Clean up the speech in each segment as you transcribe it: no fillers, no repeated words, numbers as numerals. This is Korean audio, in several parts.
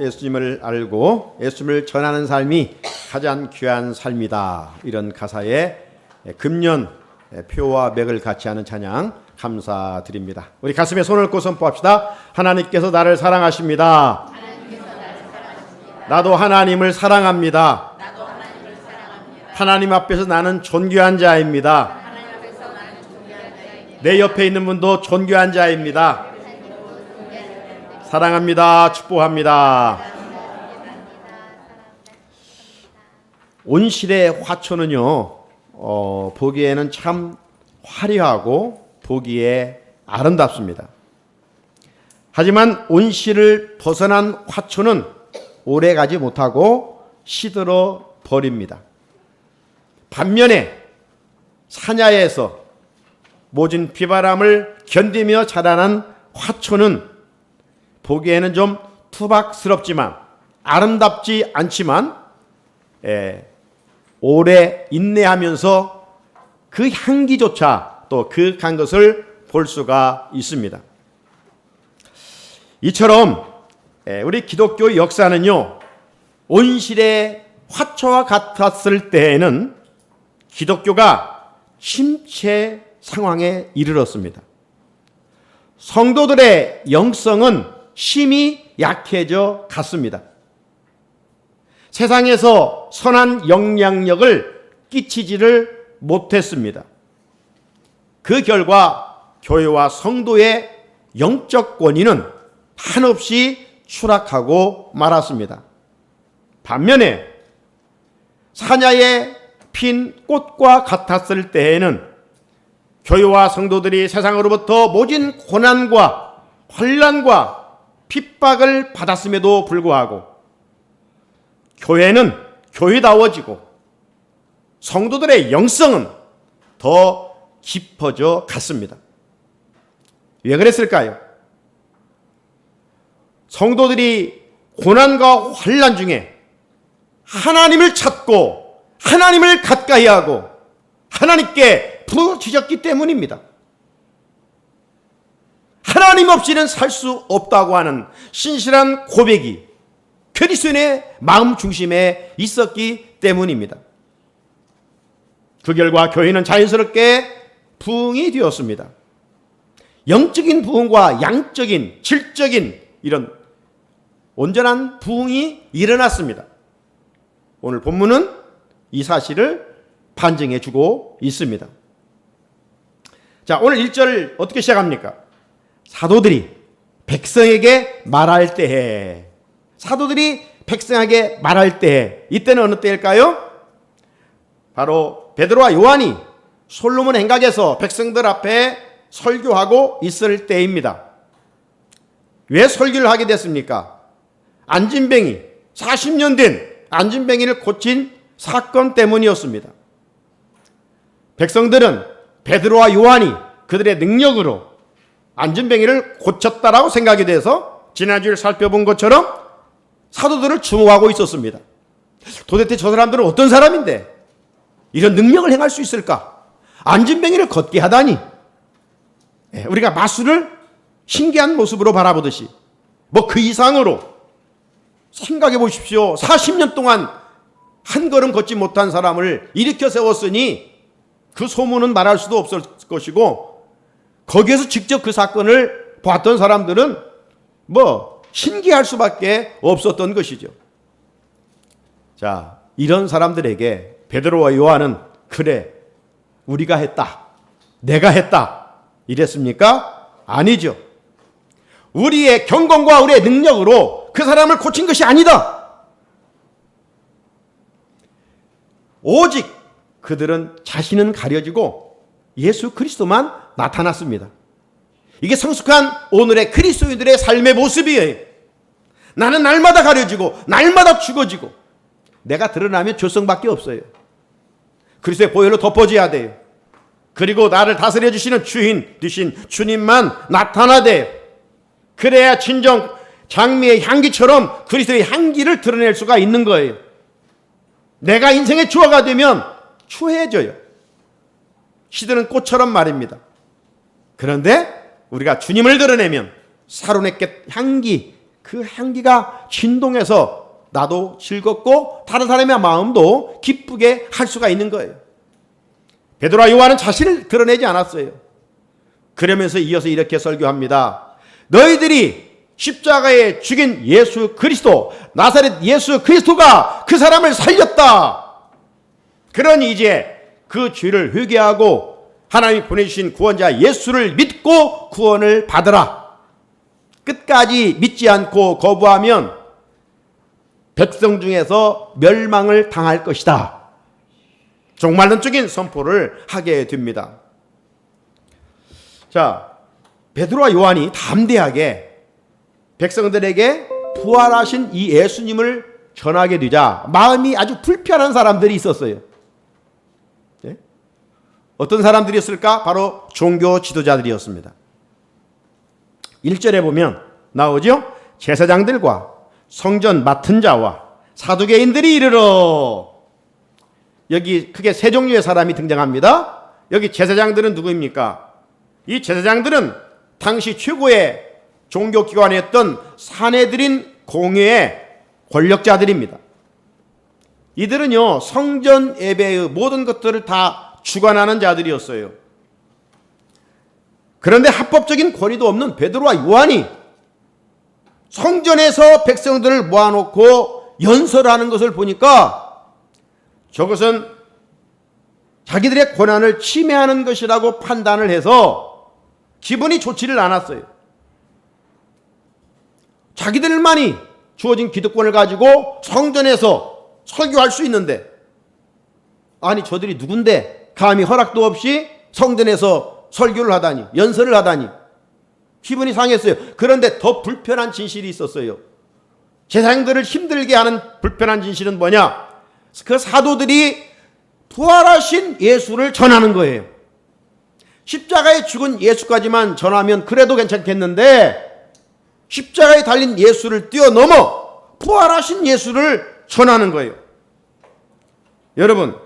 예수님을 알고 예수님을 전하는 삶이 가장 귀한 삶이다. 이런 가사에 금년 표와 맥을 같이 하는 찬양 감사드립니다. 우리 가슴에 손을 얹고 선포합시다. 하나님께서 나를 사랑하십니다. 나도 하나님을 사랑합니다. 하나님 앞에서 나는 존귀한 자입니다. 내 옆에 있는 분도 존귀한 자입니다. 사랑합니다. 축복합니다. 온실의 화초는요, 보기에는 참 화려하고 보기에 아름답습니다. 하지만 온실을 벗어난 화초는 오래가지 못하고 시들어 버립니다. 반면에 사냐에서 모진 비바람을 견디며 자라난 화초는 보기에는 좀 투박스럽지만 아름답지 않지만 오래 인내하면서 그 향기조차 또 그윽한 것을 볼 수가 있습니다. 이처럼 우리 기독교 역사는요, 온실의 화초와 같았을 때에는 기독교가 침체 상황에 이르렀습니다. 성도들의 영성은 심히 약해져 갔습니다. 세상에서 선한 영향력을 끼치지를 못했습니다. 그 결과 교회와 성도의 영적 권위는 한없이 추락하고 말았습니다. 반면에 사냐에 핀 꽃과 같았을 때에는 교회와 성도들이 세상으로부터 모진 고난과 환난과 핍박을 받았음에도 불구하고 교회는 교회다워지고 성도들의 영성은 더 깊어져 갔습니다. 왜 그랬을까요? 성도들이 고난과 환난 중에 하나님을 찾고 하나님을 가까이 하고 하나님께 부르짖었기 때문입니다. 하나님 없이는 살 수 없다고 하는 신실한 고백이 그리스도인의 마음 중심에 있었기 때문입니다. 그 결과 교회는 자연스럽게 부흥이 되었습니다. 영적인 부흥과 양적인, 질적인 이런 온전한 부흥이 일어났습니다. 오늘 본문은 이 사실을 반증해 주고 있습니다. 자, 오늘 1절 어떻게 시작합니까? 사도들이 백성에게 말할 때에, 사도들이 백성에게 말할 때에, 이때는 어느 때일까요? 바로 베드로와 요한이 솔로몬 행각에서 백성들 앞에 설교하고 있을 때입니다. 왜 설교를 하게 됐습니까? 안진뱅이, 40년 된 안진뱅이를 고친 사건 때문이었습니다. 백성들은 베드로와 요한이 그들의 능력으로 안진뱅이를 고쳤다라고 생각이 돼서 지난주에 살펴본 것처럼 사도들을 주목하고 있었습니다. 도대체 저 사람들은 어떤 사람인데 이런 능력을 행할 수 있을까? 안진뱅이를 걷게 하다니. 우리가 마술을 신기한 모습으로 바라보듯이 뭐 그 이상으로 생각해 보십시오. 40년 동안 한 걸음 걷지 못한 사람을 일으켜 세웠으니 그 소문은 말할 수도 없을 것이고, 거기에서 직접 그 사건을 봤던 사람들은 뭐 신기할 수밖에 없었던 것이죠. 자, 이런 사람들에게 베드로와 요한은 그래, 우리가 했다, 내가 했다 이랬습니까? 아니죠. 우리의 경건과 우리의 능력으로 그 사람을 고친 것이 아니다. 오직 그들은 자신은 가려지고 예수 그리스도만 나타났습니다. 이게 성숙한 오늘의 그리스도인들의 삶의 모습이에요. 나는 날마다 가려지고 날마다 죽어지고 내가 드러나면 죄성밖에 없어요. 그리스도의 보혈로 덮어져야 돼요. 그리고 나를 다스려 주시는 주인 되신 주님만 나타나돼요. 그래야 진정 장미의 향기처럼 그리스도의 향기를 드러낼 수가 있는 거예요. 내가 인생의 주어가 되면 추해져요. 시드는 꽃처럼 말입니다. 그런데 우리가 주님을 드러내면 사로내게 향기, 그 향기가 진동해서 나도 즐겁고 다른 사람의 마음도 기쁘게 할 수가 있는 거예요. 베드로와 요한은 자신을 드러내지 않았어요. 그러면서 이어서 이렇게 설교합니다. 너희들이 십자가에 죽인 예수 그리스도, 나사렛 예수 그리스도가 그 사람을 살렸다. 그러니 이제 그 죄를 회개하고 하나님이 보내주신 구원자 예수를 믿고 구원을 받으라. 끝까지 믿지 않고 거부하면 백성 중에서 멸망을 당할 것이다. 종말론적인 선포를 하게 됩니다. 자, 베드로와 요한이 담대하게 백성들에게 부활하신 이 예수님을 전하게 되자 마음이 아주 불편한 사람들이 있었어요. 네? 어떤 사람들이었을까? 바로 종교 지도자들이었습니다. 1절에 보면 나오죠? 제사장들과 성전 맡은 자와 사두개인들이 이르러. 여기 크게 세 종류의 사람이 등장합니다. 여기 제사장들은 누구입니까? 이 제사장들은 당시 최고의 종교기관이었던 산헤드린 공회의 권력자들입니다. 이들은요, 성전 예배의 모든 것들을 다 주관하는 자들이었어요. 그런데 합법적인 권위도 없는 베드로와 요한이 성전에서 백성들을 모아놓고 연설하는 것을 보니까 저것은 자기들의 권한을 침해하는 것이라고 판단을 해서 기분이 좋지를 않았어요. 자기들만이 주어진 기득권을 가지고 성전에서 설교할 수 있는데, 아니 저들이 누군데 감히 허락도 없이 성전에서 설교를 하다니, 연설을 하다니 기분이 상했어요. 그런데 더 불편한 진실이 있었어요. 제사장들을 힘들게 하는 불편한 진실은 뭐냐? 그 사도들이 부활하신 예수를 전하는 거예요. 십자가에 죽은 예수까지만 전하면 그래도 괜찮겠는데 십자가에 달린 예수를 뛰어넘어 부활하신 예수를 전하는 거예요. 여러분,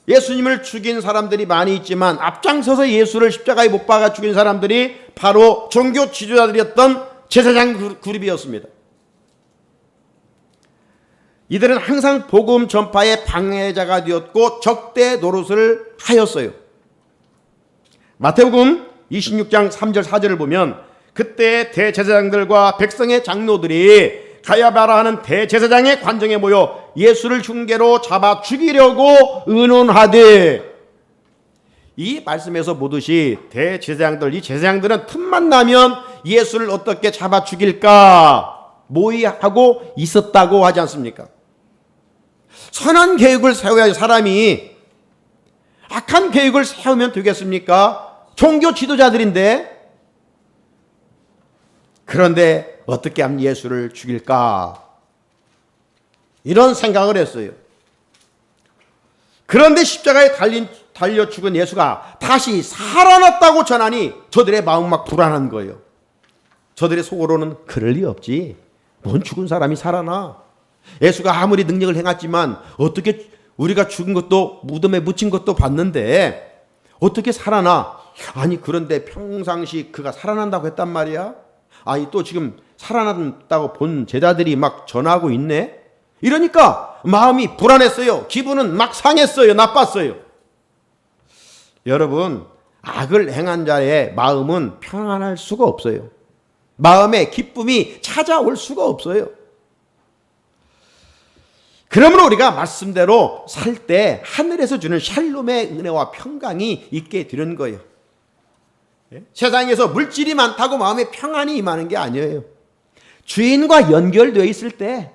예수님을 죽인 사람들이 많이 있지만 앞장서서 예수를 십자가에 못 박아 죽인 사람들이 바로 종교 지도자들이었던 제사장 그룹이었습니다. 이들은 항상 복음 전파의 방해자가 되었고 적대 노릇을 하였어요. 마태복음 26장 3절 4절을 보면 그때 대제사장들과 백성의 장로들이 가야바라 하는 대제사장의 관정에 모여 예수를 흉계로 잡아 죽이려고 의논하되. 이 말씀에서 보듯이 대제사장들, 이 제사장들은 틈만 나면 예수를 어떻게 잡아 죽일까 모의하고 있었다고 하지 않습니까? 선한 계획을 세워야 사람이 악한 계획을 세우면 되겠습니까? 종교 지도자들인데. 그런데 어떻게 하면 예수를 죽일까? 이런 생각을 했어요. 그런데 십자가에 달려 죽은 예수가 다시 살아났다고 전하니 저들의 마음 막 불안한 거예요. 저들의 속으로는 그럴 리 없지. 뭔 죽은 사람이 살아나? 예수가 아무리 능력을 행했지만 어떻게 우리가 죽은 것도 무덤에 묻힌 것도 봤는데 어떻게 살아나? 아니 그런데 평상시 그가 살아난다고 했단 말이야? 아니 또 지금 살아났다고 본 제자들이 막 전하고 있네? 이러니까 마음이 불안했어요. 기분은 막 상했어요. 나빴어요. 여러분, 악을 행한 자의 마음은 평안할 수가 없어요. 마음에 기쁨이 찾아올 수가 없어요. 그러므로 우리가 말씀대로 살 때 하늘에서 주는 샬롬의 은혜와 평강이 있게 되는 거예요. 세상에서 물질이 많다고 마음에 평안이 임하는 게 아니에요. 주인과 연결되어 있을 때,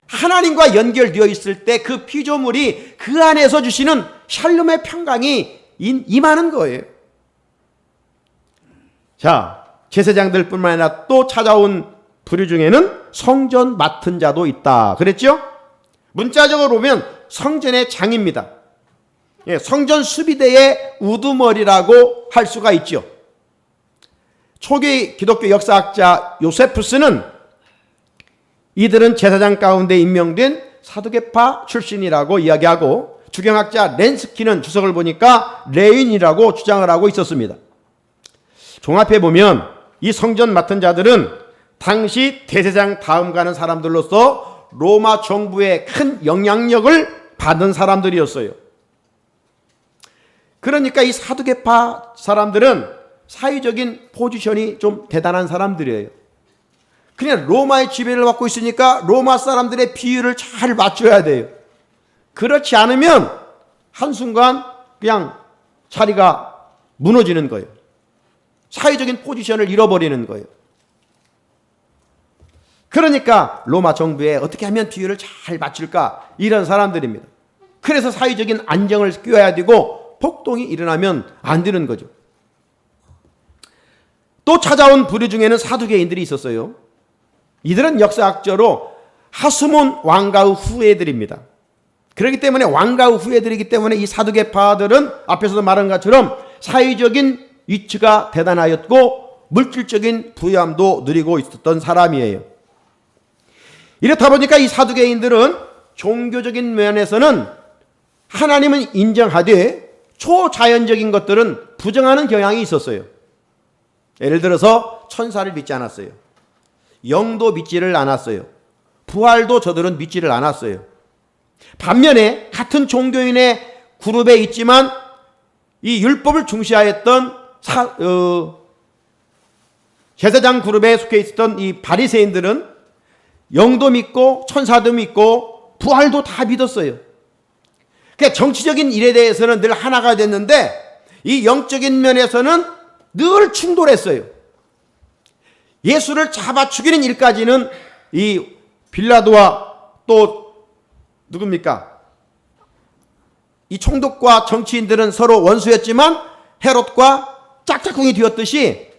하나님과 연결되어 있을 때 그 피조물이 그 안에서 주시는 샬롬의 평강이 임하는 거예요. 자, 제사장들뿐만 아니라 또 찾아온 부류 중에는 성전 맡은 자도 있다 그랬죠? 문자적으로 보면 성전의 장입니다. 성전 수비대의 우두머리라고 할 수가 있죠. 초기 기독교 역사학자 요세푸스는 이들은 제사장 가운데 임명된 사두개파 출신이라고 이야기하고, 주경학자 렌스키는 주석을 보니까 레윈이라고 주장을 하고 있었습니다. 종합해 보면 이 성전 맡은 자들은 당시 대제사장 다음 가는 사람들로서 로마 정부의 큰 영향력을 받은 사람들이었어요. 그러니까 이 사두개파 사람들은 사회적인 포지션이 좀 대단한 사람들이에요. 그냥 로마의 지배를 받고 있으니까 로마 사람들의 비율을 잘 맞춰야 돼요. 그렇지 않으면 한순간 그냥 자리가 무너지는 거예요. 사회적인 포지션을 잃어버리는 거예요. 그러니까 로마 정부에 어떻게 하면 비율을 잘 맞출까, 이런 사람들입니다. 그래서 사회적인 안정을 꾀어야 되고 폭동이 일어나면 안 되는 거죠. 또 찾아온 부류 중에는 사두개인들이 있었어요. 이들은 역사학적으로 하스몬 왕가의 후예들입니다. 그렇기 때문에 왕가의 후예들이기 때문에 이 사두개파들은 앞에서도 말한 것처럼 사회적인 위치가 대단하였고 물질적인 부유함도 누리고 있었던 사람이에요. 이렇다 보니까 이 사두개인들은 종교적인 면에서는 하나님은 인정하되 초자연적인 것들은 부정하는 경향이 있었어요. 예를 들어서 천사를 믿지 않았어요. 영도 믿지를 않았어요. 부활도 저들은 믿지를 않았어요. 반면에 같은 종교인의 그룹에 있지만 이 율법을 중시하였던 제사장 그룹에 속해 있었던 이 바리새인들은 영도 믿고 천사도 믿고 부활도 다 믿었어요. 그러니까 정치적인 일에 대해서는 늘 하나가 됐는데 이 영적인 면에서는 늘 충돌했어요. 예수를 잡아 죽이는 일까지는 이 빌라도와 또 누굽니까? 이 총독과 정치인들은 서로 원수였지만 헤롯과 짝짝꿍이 되었듯이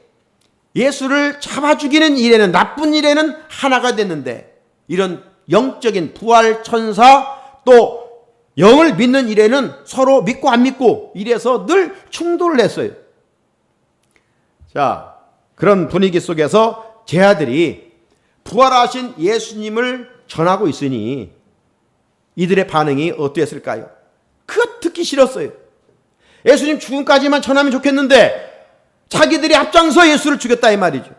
예수를 잡아 죽이는 일에는, 나쁜 일에는 하나가 됐는데 이런 영적인 부활 천사 또 영을 믿는 일에는 서로 믿고 안 믿고 이래서 늘 충돌을 했어요. 자, 그런 분위기 속에서 제 아들이 부활하신 예수님을 전하고 있으니 이들의 반응이 어땠을까요? 그거 듣기 싫었어요. 예수님 죽음까지만 전하면 좋겠는데 자기들이 앞장서 예수를 죽였다 이 말이죠.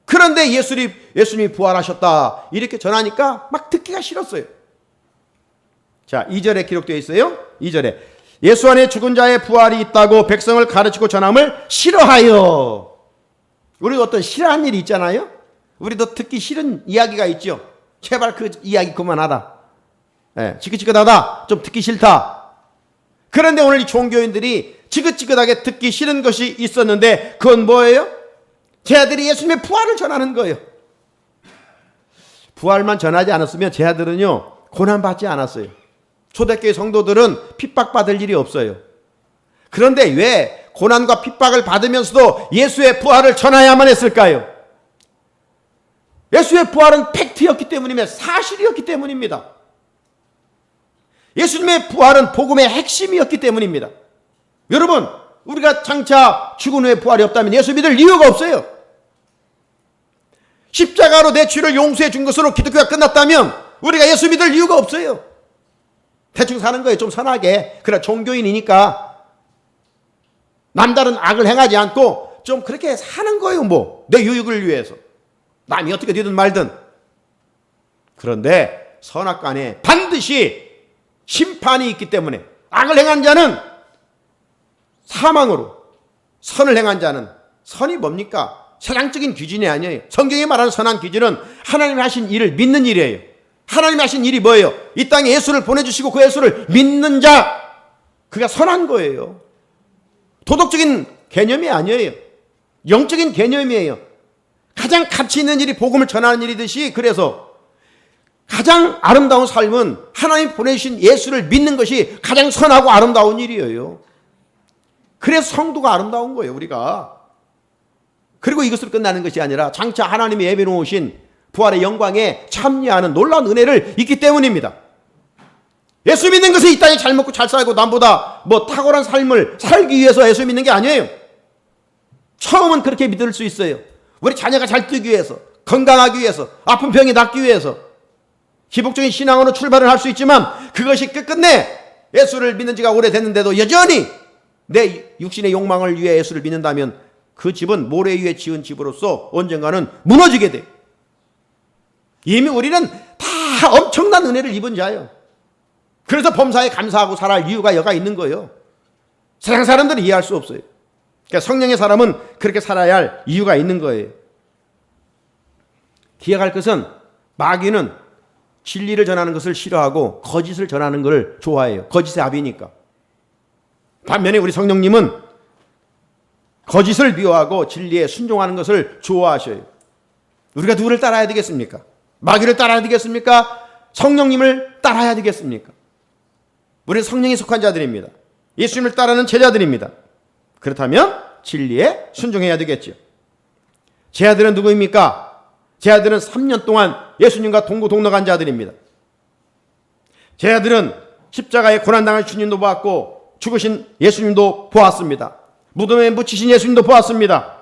그런데 예수님이 부활하셨다 이렇게 전하니까 막 듣기가 싫었어요. 자, 2절에 기록되어 있어요. 2절에 예수 안에 죽은 자의 부활이 있다고 백성을 가르치고 전함을 싫어하여. 우리 어떤 싫어하는 일이 있잖아요. 우리도 듣기 싫은 이야기가 있죠. 제발 그 이야기 그만하라. 지긋지긋하다. 좀 듣기 싫다. 그런데 오늘 이 종교인들이 지긋지긋하게 듣기 싫은 것이 있었는데 그건 뭐예요? 제 아들이 예수님의 부활을 전하는 거예요. 부활만 전하지 않았으면 제 아들은요 고난받지 않았어요. 초대교회 성도들은 핍박받을 일이 없어요. 그런데 왜 고난과 핍박을 받으면서도 예수의 부활을 전해야만 했을까요? 예수의 부활은 팩트였기 때문이며 사실이었기 때문입니다. 예수님의 부활은 복음의 핵심이었기 때문입니다. 여러분, 우리가 장차 죽은 후에 부활이 없다면 예수 믿을 이유가 없어요. 십자가로 내 죄를 용서해 준 것으로 기독교가 끝났다면 우리가 예수 믿을 이유가 없어요. 대충 사는 거예요. 좀 선하게. 그래, 종교인이니까 남다른 악을 행하지 않고 좀 그렇게 사는 거예요. 뭐 내 유익을 위해서. 남이 어떻게 되든 말든. 그런데 선악간에 반드시 심판이 있기 때문에 악을 행한 자는 사망으로, 선을 행한 자는, 선이 뭡니까? 세상적인 기준이 아니에요. 성경이 말하는 선한 기준은 하나님이 하신 일을 믿는 일이에요. 하나님이 하신 일이 뭐예요? 이 땅에 예수를 보내주시고 그 예수를 믿는 자, 그가 선한 거예요. 도덕적인 개념이 아니에요. 영적인 개념이에요. 가장 가치 있는 일이 복음을 전하는 일이듯이, 그래서 가장 아름다운 삶은 하나님 보내주신 예수를 믿는 것이 가장 선하고 아름다운 일이에요. 그래서 성도가 아름다운 거예요, 우리가. 그리고 이것으로 끝나는 것이 아니라 장차 하나님이 예비해 놓으신 부활의 영광에 참여하는 놀라운 은혜를 있기 때문입니다. 예수 믿는 것은 이 땅에 잘 먹고 잘 살고 남보다 뭐 탁월한 삶을 살기 위해서 예수 믿는 게 아니에요. 처음은 그렇게 믿을 수 있어요. 우리 자녀가 잘 뛰기 위해서, 건강하기 위해서, 아픈 병이 낫기 위해서 기복적인 신앙으로 출발을 할 수 있지만 그것이 끝끝내 예수를 믿는 지가 오래됐는데도 여전히 내 육신의 욕망을 위해 예수를 믿는다면 그 집은 모래 위에 지은 집으로서 언젠가는 무너지게 돼. 이미 우리는 다 엄청난 은혜를 입은 자예요. 그래서 범사에 감사하고 살아갈 이유가 여가 있는 거예요. 세상 사람들은 이해할 수 없어요. 그러니까 성령의 사람은 그렇게 살아야 할 이유가 있는 거예요. 기억할 것은 마귀는 진리를 전하는 것을 싫어하고 거짓을 전하는 것을 좋아해요. 거짓의 아비니까. 반면에 우리 성령님은 거짓을 미워하고 진리에 순종하는 것을 좋아하셔요. 우리가 누구를 따라야 되겠습니까? 마귀를 따라야 되겠습니까? 성령님을 따라야 되겠습니까? 우리는 성령에 속한 자들입니다. 예수님을 따르는 제자들입니다. 그렇다면 진리에 순종해야 되겠죠. 제 아들은 누구입니까? 제 아들은 3년 동안 예수님과 동고동락한 자들입니다. 제 아들은 십자가에 고난당한 주님도 보았고 죽으신 예수님도 보았습니다. 무덤에 묻히신 예수님도 보았습니다.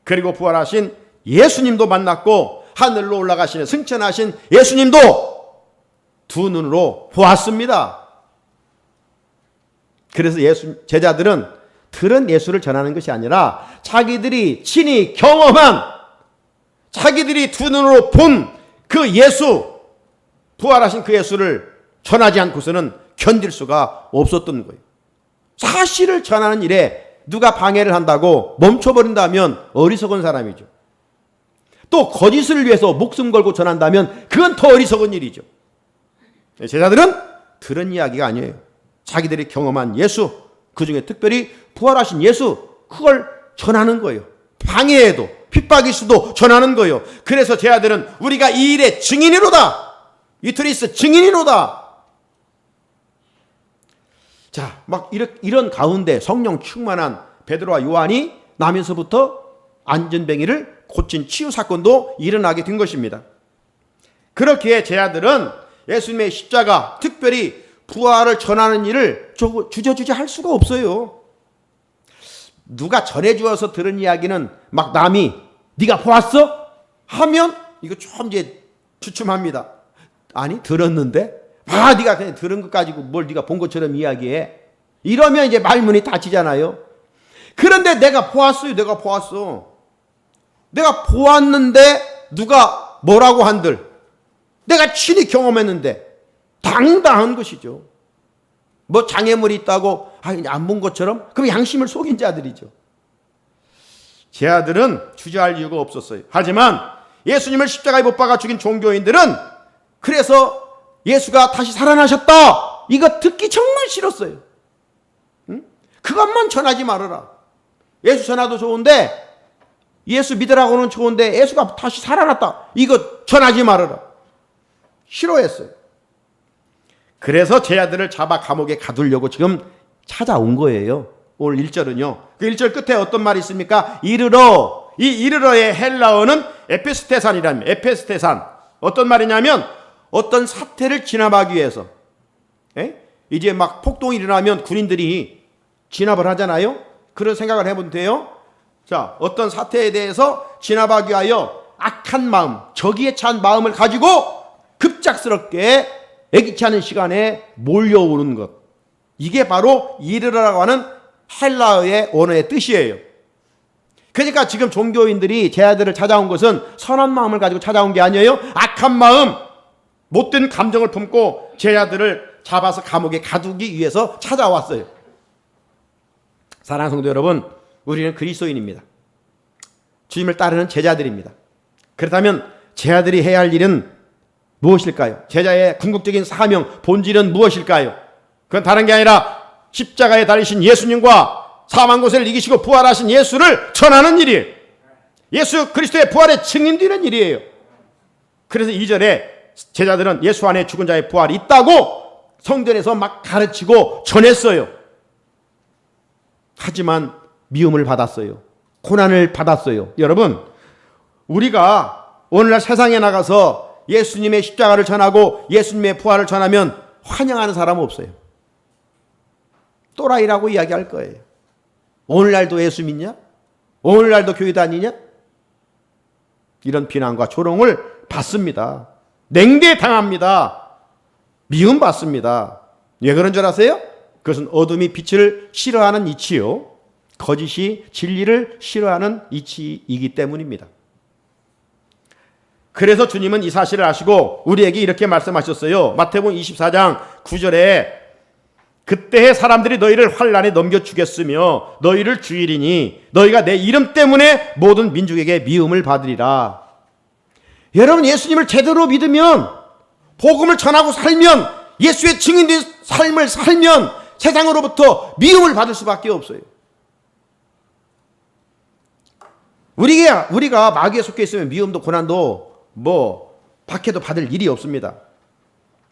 그리고 부활하신 예수님도 만났고 하늘로 올라가시는 승천하신 예수님도 두 눈으로 보았습니다. 그래서 제자들은 들은 예수를 전하는 것이 아니라 자기들이 친히 경험한, 자기들이 두 눈으로 본 그 예수, 부활하신 그 예수를 전하지 않고서는 견딜 수가 없었던 거예요. 사실을 전하는 일에 누가 방해를 한다고 멈춰버린다면 어리석은 사람이죠. 또 거짓을 위해서 목숨 걸고 전한다면 그건 더 어리석은 일이죠. 제자들은 들은 이야기가 아니에요. 자기들이 경험한 예수, 그중에 특별히 부활하신 예수, 그걸 전하는 거예요. 방해해도 핍박일 수도 전하는 거예요. 그래서 제 아들은 우리가 이 일의 증인이로다. 위트니스 증인이로다. 자, 막 이런 가운데 성령 충만한 베드로와 요한이 나면서부터 안전뱅이를 고친 치유 사건도 일어나게 된 것입니다. 그렇기에 제 아들은 예수님의 십자가, 특별히 부활을 전하는 일을 주저주저 할 수가 없어요. 누가 전해주어서 들은 이야기는 막 남이 네가 보았어? 하면 이거 좀 이제 주춤합니다. 아니 들었는데? 네가 그냥 들은 것 가지고 뭘 네가 본 것처럼 이야기해. 이러면 이제 말문이 닫히잖아요. 그런데 내가 보았어요. 내가 보았어. 내가 보았는데 누가 뭐라고 한들 내가 친히 경험했는데 당당한 것이죠. 뭐 장애물이 있다고 안 본 것처럼? 그럼 양심을 속인 자들이죠. 제 아들은 주저할 이유가 없었어요. 하지만 예수님을 십자가에 못 박아 죽인 종교인들은 그래서 예수가 다시 살아나셨다, 이거 듣기 정말 싫었어요. 응? 그것만 전하지 말아라. 예수 전하도 좋은데, 예수 믿으라고는 좋은데 예수가 다시 살아났다, 이거 전하지 말아라. 싫어했어요. 그래서 제 아들을 잡아 감옥에 가두려고 지금 찾아온 거예요. 오늘 1절은요. 그 1절 끝에 어떤 말이 있습니까? 이르러. 이 이르러의 헬라어는 에페스테산이랍니다. 에페스테산. 어떤 말이냐면 어떤 사태를 진압하기 위해서. 이제 막 폭동이 일어나면 군인들이 진압을 하잖아요. 그런 생각을 해보면 돼요. 자, 어떤 사태에 대해서 진압하기 위하여 악한 마음, 적의에 찬 마음을 가지고 급작스럽게 예기치 않은 시간에 몰려오는 것. 이게 바로 이르러라고 하는 헬라어의 언어의 뜻이에요. 그러니까 지금 종교인들이 제 아들을 찾아온 것은 선한 마음을 가지고 찾아온 게 아니에요. 악한 마음, 못된 감정을 품고 제 아들을 잡아서 감옥에 가두기 위해서 찾아왔어요. 사랑하는 성도 여러분, 우리는 그리스도인입니다. 주님을 따르는 제자들입니다. 그렇다면 제 아들이 해야 할 일은 무엇일까요? 제자의 궁극적인 사명, 본질은 무엇일까요? 그건 다른 게 아니라 십자가에 달리신 예수님과 사망 고세를 이기시고 부활하신 예수를 전하는 일이에요. 예수 그리스도의 부활에 증인되는 일이에요. 그래서 2절에 제자들은 예수 안에 죽은 자의 부활이 있다고 성전에서 막 가르치고 전했어요. 하지만 미움을 받았어요. 고난을 받았어요. 여러분, 우리가 오늘날 세상에 나가서 예수님의 십자가를 전하고 예수님의 부활을 전하면 환영하는 사람은 없어요. 또라이라고 이야기할 거예요. 오늘날도 예수 믿냐? 오늘날도 교회 다니냐? 이런 비난과 조롱을 받습니다. 냉대당합니다. 미움받습니다. 왜 그런 줄 아세요? 그것은 어둠이 빛을 싫어하는 이치요. 거짓이 진리를 싫어하는 이치이기 때문입니다. 그래서 주님은 이 사실을 아시고 우리에게 이렇게 말씀하셨어요. 마태복음 24장 9절에 그때의 사람들이 너희를 환난에 넘겨주겠으며 너희를 죽이리니 너희가 내 이름 때문에 모든 민족에게 미움을 받으리라. 여러분, 예수님을 제대로 믿으면, 복음을 전하고 살면, 예수의 증인된 삶을 살면 세상으로부터 미움을 받을 수밖에 없어요. 우리가 마귀에 속해 있으면 미움도 고난도 박해도 받을 일이 없습니다.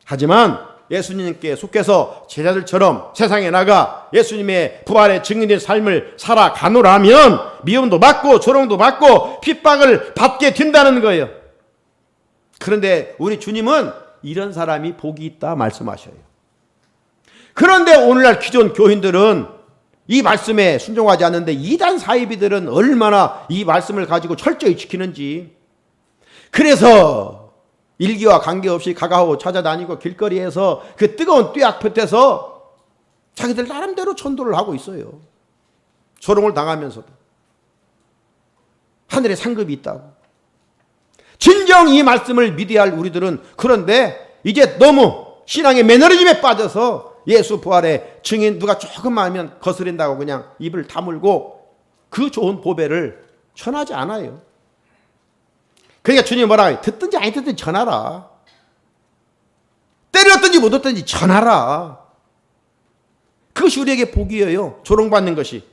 하지만 예수님께 속해서 제자들처럼 세상에 나가 예수님의 부활의 증인된 삶을 살아가노라면 미움도 받고 조롱도 받고 핍박을 받게 된다는 거예요. 그런데 우리 주님은 이런 사람이 복이 있다 말씀하셔요. 그런데 오늘날 기존 교인들은 이 말씀에 순종하지 않는데 이단 사이비들은 얼마나 이 말씀을 가지고 철저히 지키는지. 그래서 일기와 관계없이 가가오 찾아다니고 길거리에서 그 뜨거운 뙤약 볕에서 자기들 나름대로 전도를 하고 있어요. 조롱을 당하면서도. 하늘에 상급이 있다고. 진정 이 말씀을 믿어야 할 우리들은 그런데 이제 너무 신앙의 매너리즘에 빠져서 예수 부활의 증인 누가 조금만 하면 거스린다고 그냥 입을 다물고 그 좋은 보배를 전하지 않아요. 그러니까 주님이 뭐라고 해요? 듣든지 아니 듣든지 전하라. 때렸든지 못 듣든지 전하라. 그것이 우리에게 복이에요. 조롱받는 것이.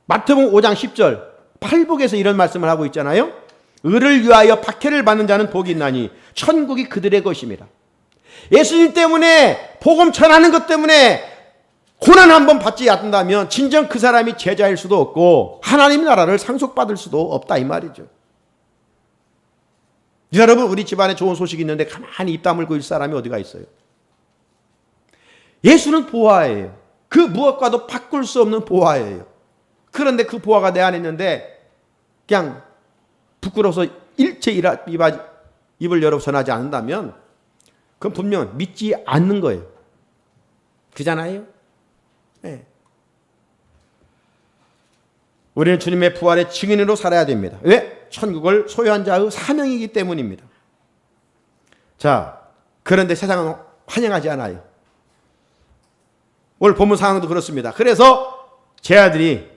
마태복음 5장 10절 팔복에서 이런 말씀을 하고 있잖아요. 의를 위하여 박해를 받는 자는 복이 있나니 천국이 그들의 것입니다. 예수님 때문에 복음 전하는 것 때문에 고난 한번 받지 않는다면 진정 그 사람이 제자일 수도 없고 하나님 나라를 상속받을 수도 없다 이 말이죠. 여러분, 우리 집안에 좋은 소식이 있는데 가만히 입 다물고 있을 사람이 어디가 있어요? 예수는 보화예요. 그 무엇과도 바꿀 수 없는 보화예요. 그런데 그 보화가 내 안에 있는데 그냥 부끄러워서 일체 입을 열어 전하지 않는다면 그건 분명 믿지 않는 거예요. 그잖아요? 네. 우리는 주님의 부활의 증인으로 살아야 됩니다. 왜? 천국을 소유한 자의 사명이기 때문입니다. 자, 그런데 세상은 환영하지 않아요. 오늘 본문 상황도 그렇습니다. 그래서 제자들이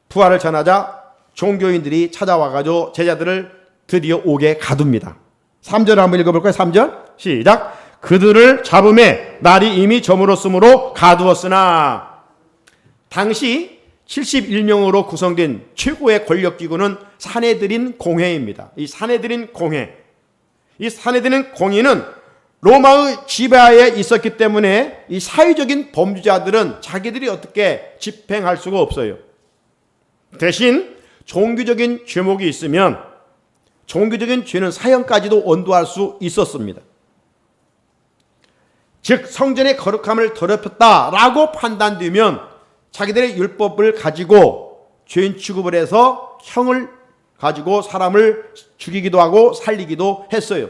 부활을 전하자 종교인들이 찾아와가지고 제자들을 드디어 옥에 가둡니다. 3절을 한번 읽어볼까요? 3절 시작. 그들을 잡음에 날이 이미 저물었으므로 가두었으나. 당시 71명으로 구성된 최고의 권력기구는 사내들인 공회입니다. 이 사내들인 공회. 이 사내들인 공회는 로마의 지배하에 있었기 때문에 이 사회적인 범죄자들은 자기들이 어떻게 집행할 수가 없어요. 대신 종교적인 죄목이 있으면 종교적인 죄는 사형까지도 언도할 수 있었습니다. 즉 성전의 거룩함을 더럽혔다라고 판단되면 자기들의 율법을 가지고 죄인 취급을 해서 형을 가지고 사람을 죽이기도 하고 살리기도 했어요.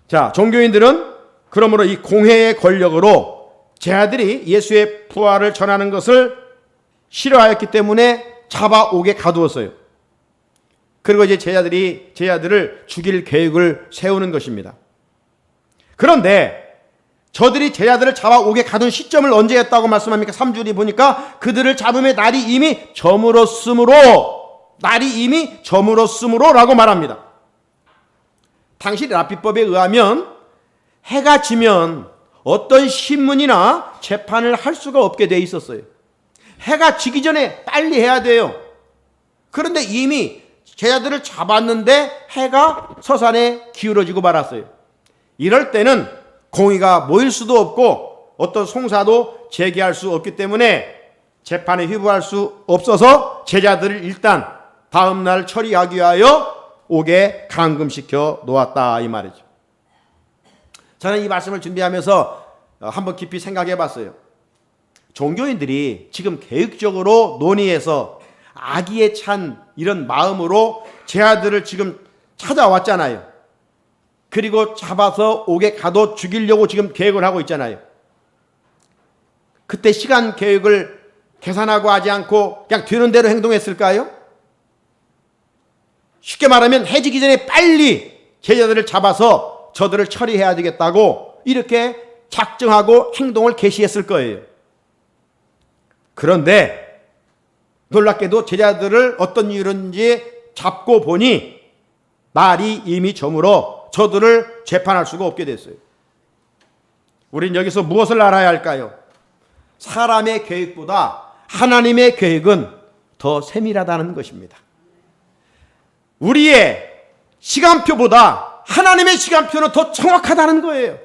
자, 종교인들은 그러므로 이 공회의 권력으로 제자들이 예수의 부활을 전하는 것을 싫어하였기 때문에 잡아 옥에 가두었어요. 그리고 이제 제자들을 죽일 계획을 세우는 것입니다. 그런데 저들이 제자들을 잡아 옥에 가둔 시점을 언제 했다고 말씀합니까? 3절이 보니까 그들을 잡음에 날이 이미 저물었으므로 라고 말합니다. 당시 랍비법에 의하면 해가 지면 어떤 신문이나 재판을 할 수가 없게 돼 있었어요. 해가 지기 전에 빨리 해야 돼요. 그런데 이미 제자들을 잡았는데 해가 서산에 기울어지고 말았어요. 이럴 때는 공의가 모일 수도 없고 어떤 송사도 제기할 수 없기 때문에 재판에 휘부할 수 없어서 제자들을 일단 다음날 처리하기 위하여 옥에 감금시켜 놓았다 이 말이죠. 저는 이 말씀을 준비하면서 한번 깊이 생각해 봤어요. 종교인들이 지금 계획적으로 논의해서 악의에 찬 이런 마음으로 제자들을 지금 찾아왔잖아요. 그리고 잡아서 옥에 가둬 죽이려고 지금 계획을 하고 있잖아요. 그때 시간 계획을 계산하고 하지 않고 그냥 되는 대로 행동했을까요? 쉽게 말하면 해지기 전에 빨리 제자들을 잡아서 저들을 처리해야 되겠다고 이렇게 작정하고 행동을 개시했을 거예요. 그런데 놀랍게도 제자들을 어떤 이유인지 잡고 보니 날이 이미 저물어 저들을 재판할 수가 없게 됐어요. 우린 여기서 무엇을 알아야 할까요? 사람의 계획보다 하나님의 계획은 더 세밀하다는 것입니다. 우리의 시간표보다 하나님의 시간표는 더 정확하다는 거예요.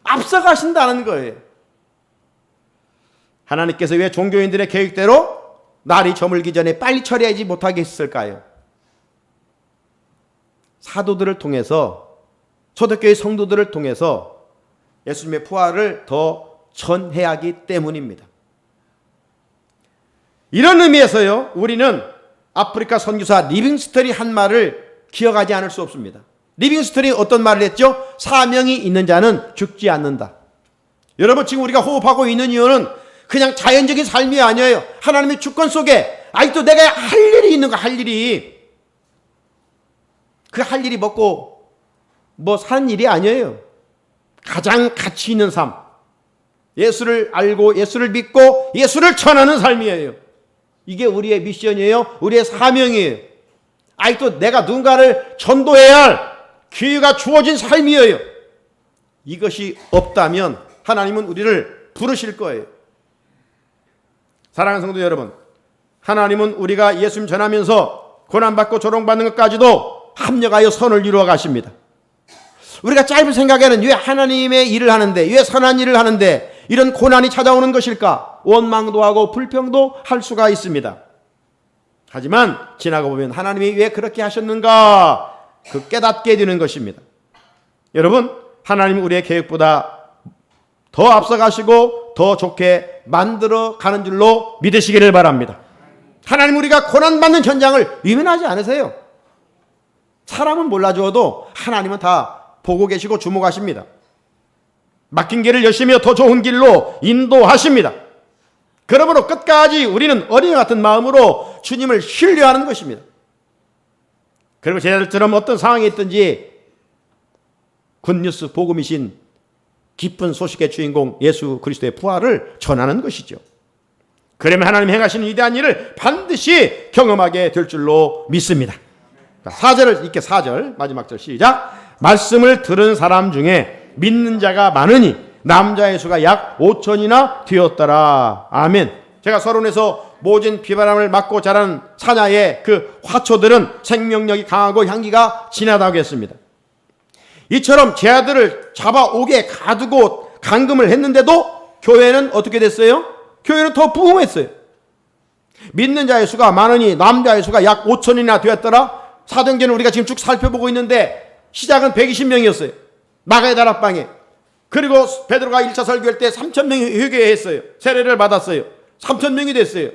앞서가신다는 거예요. 하나님께서 왜 종교인들의 계획대로 날이 저물기 전에 빨리 처리하지 못하게 했을까요? 사도들을 통해서, 초대교회 성도들을 통해서 예수님의 부활을 더 전해야 하기 때문입니다. 이런 의미에서요, 우리는 아프리카 선교사 리빙스턴이 한 말을 기억하지 않을 수 없습니다. 리빙스턴이 어떤 말을 했죠? 사명이 있는 자는 죽지 않는다. 여러분, 지금 우리가 호흡하고 있는 이유는 그냥 자연적인 삶이 아니에요. 하나님의 주권 속에 아직도 내가 할 일이 있는 거, 할 일이. 그 할 일이 먹고 뭐 사는 일이 아니에요. 가장 가치 있는 삶. 예수를 알고 예수를 믿고 예수를 전하는 삶이에요. 이게 우리의 미션이에요. 우리의 사명이에요. 아직도 내가 누군가를 전도해야 할 기회가 주어진 삶이에요. 이것이 없다면 하나님은 우리를 부르실 거예요. 사랑하는 성도 여러분, 하나님은 우리가 예수님 전하면서 고난받고 조롱받는 것까지도 합력하여 선을 이루어 가십니다. 우리가 짧은 생각에는 왜 하나님의 일을 하는데, 왜 선한 일을 하는데 이런 고난이 찾아오는 것일까? 원망도 하고 불평도 할 수가 있습니다. 하지만 지나가 보면 하나님이 왜 그렇게 하셨는가? 그 깨닫게 되는 것입니다. 여러분, 하나님은 우리의 계획보다 더 앞서가시고 더 좋게 만들어 가는 줄로 믿으시기를 바랍니다. 하나님, 우리가 고난받는 현장을 외면하지 않으세요. 사람은 몰라줘도 하나님은 다 보고 계시고 주목하십니다. 막힌 길을 열심히 더 좋은 길로 인도하십니다. 그러므로 끝까지 우리는 어린이 같은 마음으로 주님을 신뢰하는 것입니다. 그리고 제자들처럼 어떤 상황이 있든지 굿뉴스 복음이신 기쁜 소식의 주인공 예수 그리스도의 부활을 전하는 것이죠. 그러면 하나님 행하시는 위대한 일을 반드시 경험하게 될 줄로 믿습니다. 4절을 읽게. 4절 마지막 절 시작. 말씀을 들은 사람 중에 믿는 자가 많으니 남자의 수가 약 5천이나 되었더라. 아멘. 제가 서론에서 모진 비바람을 맞고 자란 사냐의 그 화초들은 생명력이 강하고 향기가 진하다고 했습니다. 이처럼 제 아들을 잡아오게 가두고 감금을 했는데도 교회는 어떻게 됐어요? 교회는 더 부흥했어요. 믿는 자의 수가 많으니 남자의 수가 약 5천이나 되었더라. 사도행전을 우리가 지금 쭉 살펴보고 있는데 시작은 120명이었어요. 마가의 다락방에. 그리고 베드로가 1차 설교할 때 3,000명이 회개했어요. 세례를 받았어요. 3,000명이 됐어요.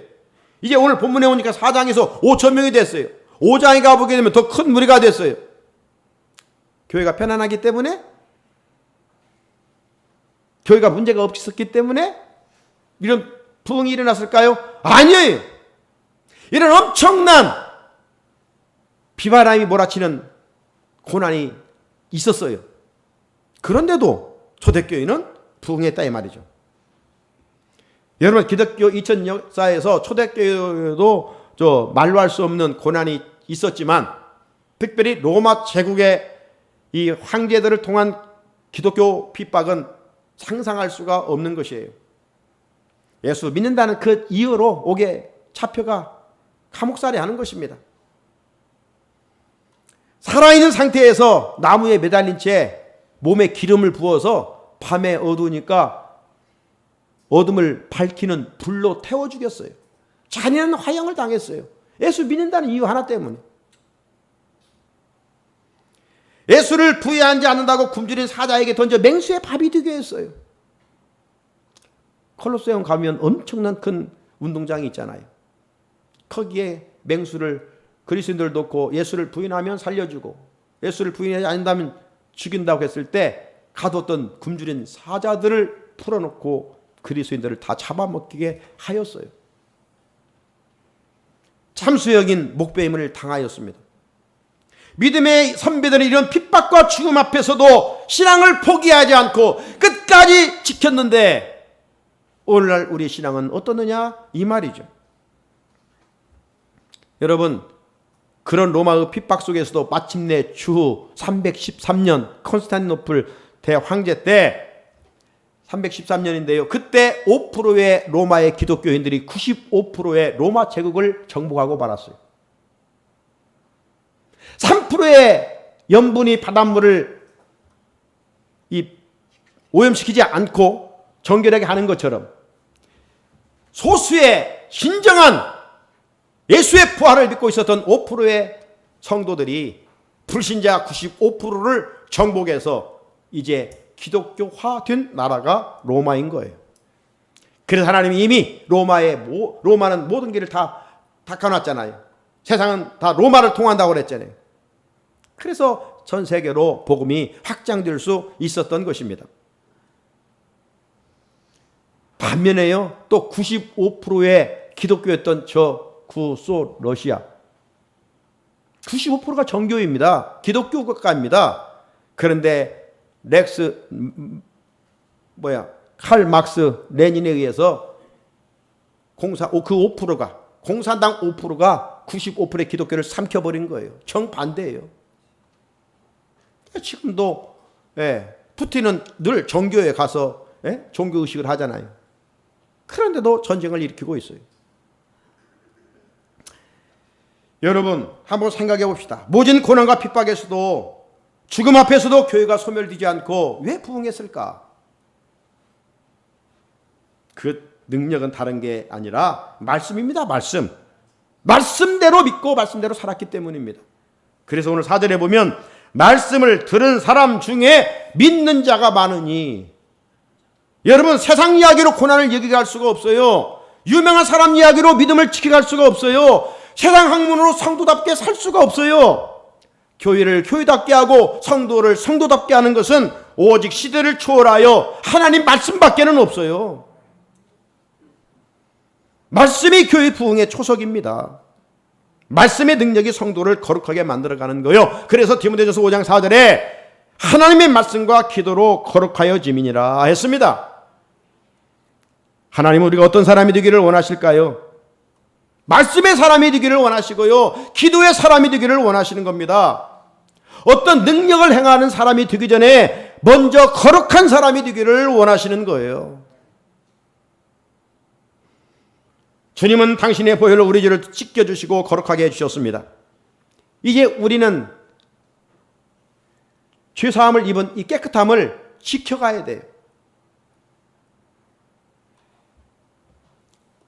이제 오늘 본문에 오니까 4장에서 5,000명이 됐어요. 5장에 가보게 되면 더 큰 무리가 됐어요. 교회가 편안하기 때문에? 교회가 문제가 없었기 때문에? 이런 부흥이 일어났을까요? 아니에요. 이런 엄청난 비바람이 몰아치는 고난이 있었어요. 그런데도 초대교회는 부흥했다 이 말이죠. 여러분, 기독교 2000 역사에서 초대교회도 말로 할 수 없는 고난이 있었지만 특별히 로마 제국의 이 황제들을 통한 기독교 핍박은 상상할 수가 없는 것이에요. 예수 믿는다는 그 이유로 옥에 잡혀가 감옥살이 하는 것입니다. 살아있는 상태에서 나무에 매달린 채 몸에 기름을 부어서 밤에 어두우니까 어둠을 밝히는 불로 태워 죽였어요. 잔인한 화형을 당했어요. 예수 믿는다는 이유 하나 때문에. 예수를 부인하지 않는다고 굶주린 사자에게 던져 맹수의 밥이 되게 했어요. 콜로세움 가면 엄청난 큰 운동장이 있잖아요. 거기에 맹수를 그리스도인들 놓고 예수를 부인하면 살려주고 예수를 부인하지 않는다면 죽인다고 했을 때 가뒀던 굶주린 사자들을 풀어놓고 그리스도인들을 다 잡아먹히게 하였어요. 참수역인 목배임을 당하였습니다. 믿음의 선배들은 이런 핍박과 죽음 앞에서도 신앙을 포기하지 않고 끝까지 지켰는데 오늘날 우리의 신앙은 어떻느냐 이 말이죠. 여러분, 그런 로마의 핍박 속에서도 마침내 주후 313년 콘스탄티노플 대황제 때 313년인데요. 그때 5%의 로마의 기독교인들이 95%의 로마 제국을 정복하고 말았어요. 3%의 염분이 바닷물을 오염시키지 않고 정결하게 하는 것처럼 소수의 진정한 예수의 부활을 믿고 있었던 5%의 성도들이 불신자 95%를 정복해서 이제 기독교화된 나라가 로마인 거예요. 그래서 하나님이 이미 로마는 모든 길을 다 닦아놨잖아요. 세상은 다 로마를 통한다고 그랬잖아요. 그래서 전 세계로 복음이 확장될 수 있었던 것입니다. 반면에요, 또 95%의 기독교였던 저 구소 러시아 95%가 정교입니다. 기독교 국가입니다. 그런데 칼 막스 레닌에 의해서 그 5%가 공산당 5%가 95%의 기독교를 삼켜버린 거예요. 정반대예요. 지금도 푸틴은 늘 종교에 가서 종교의식을 하잖아요. 그런데도 전쟁을 일으키고 있어요. 여러분, 한번 생각해 봅시다. 모진 고난과 핍박에서도 죽음 앞에서도 교회가 소멸되지 않고 왜 부흥했을까? 그 능력은 다른 게 아니라 말씀입니다. 말씀대로 믿고 말씀대로 살았기 때문입니다. 그래서 오늘 4절에 보면 말씀을 들은 사람 중에 믿는 자가 많으니, 여러분, 세상 이야기로 고난을 얘기할 수가 없어요. 유명한 사람 이야기로 믿음을 지켜갈 수가 없어요. 세상 학문으로 성도답게 살 수가 없어요. 교회를 교회답게 하고 성도를 성도답게 하는 것은 오직 시대를 초월하여 하나님 말씀밖에는 없어요. 말씀이 교회 부흥의 초석입니다. 말씀의 능력이 성도를 거룩하게 만들어가는 거예요. 그래서 디모데전서 5장 4절에 하나님의 말씀과 기도로 거룩하여짐이니라 했습니다. 하나님은 우리가 어떤 사람이 되기를 원하실까요? 말씀의 사람이 되기를 원하시고요, 기도의 사람이 되기를 원하시는 겁니다. 어떤 능력을 행하는 사람이 되기 전에 먼저 거룩한 사람이 되기를 원하시는 거예요. 주님은 당신의 보혈로 우리 죄를 씻겨주시고 거룩하게 해주셨습니다. 이제 우리는 죄사함을 입은 이 깨끗함을 지켜가야 돼요.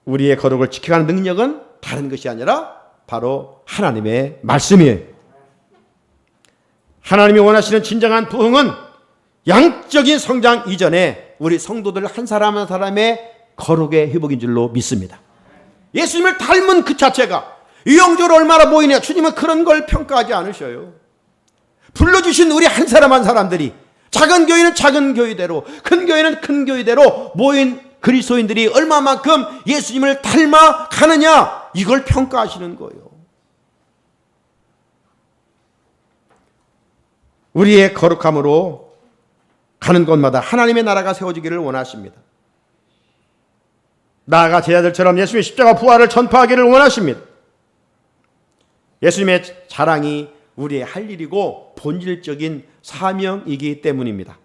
우리의 거룩을 지켜가는 능력은 다른 것이 아니라 바로 하나님의 말씀이에요. 하나님이 원하시는 진정한 부흥은 양적인 성장 이전에 우리 성도들 한 사람 한 사람의 거룩의 회복인 줄로 믿습니다. 예수님을 닮은 그 자체가 유영적으로 얼마나 보이냐, 주님은 그런 걸 평가하지 않으셔요. 불러주신 우리 한 사람 한 사람들이, 작은 교회는 작은 교회대로, 큰 교회는 큰 교회대로 모인 그리스도인들이 얼마만큼 예수님을 닮아 가느냐, 이걸 평가하시는 거예요. 우리의 거룩함으로 가는 곳마다 하나님의 나라가 세워지기를 원하십니다. 나아가 제자들처럼 예수님의 십자가 부활을 전파하기를 원하십니다. 예수님의 자랑이 우리의 할 일이고 본질적인 사명이기 때문입니다.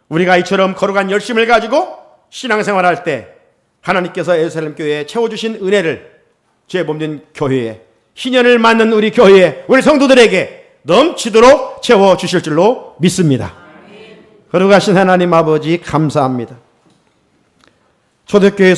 우리가 이처럼 거룩한 열심을 가지고 신앙생활할 때 하나님께서 예루살렘 교회에 채워주신 은혜를 죄 몸된 교회에, 희년을 맞는 우리 교회에, 우리 성도들에게 넘치도록 채워주실 줄로 믿습니다. 거룩하신 하나님 아버지 감사합니다. 초대교회